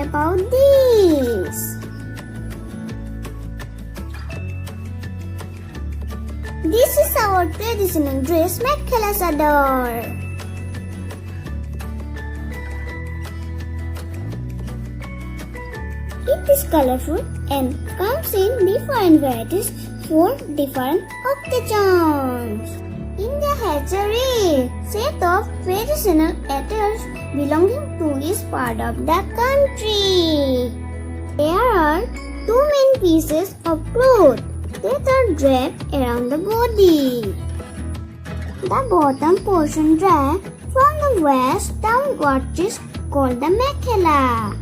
about this. This is our traditional dress, mekhela chador. It is colorful and comes in different varieties for different occasions. In the hatchery, set of traditional attires belonging to this part of the country. There are two main pieces of cloth that are draped around the body. The bottom portion draped from the waist downwards is called the mekhela.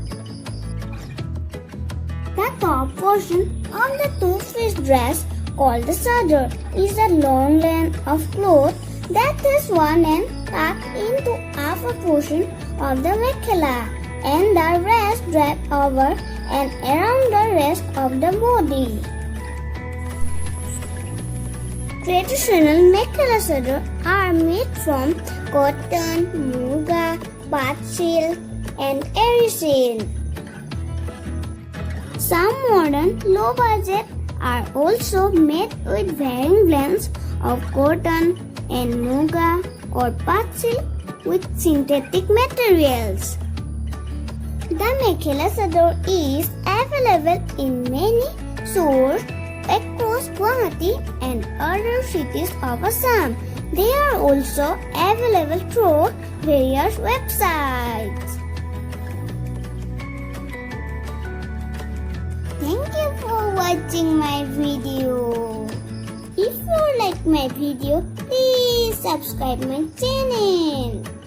The top portion of the two-piece dress called the chador is a long length of cloth that is one end tucked into upper portion of the mekhela and the rest draped over and around the rest of the body. Traditional mekhela chador are made from cotton, muga, path silk and erisin. Some modern low-budget are also made with varying blends of cotton and muga or path silk with synthetic materials. The mekhela chador is available in many stores across Guwahati and other cities of Assam. They are also available through various websites. Thank you for watching my video. If you like my video, please subscribe my channel.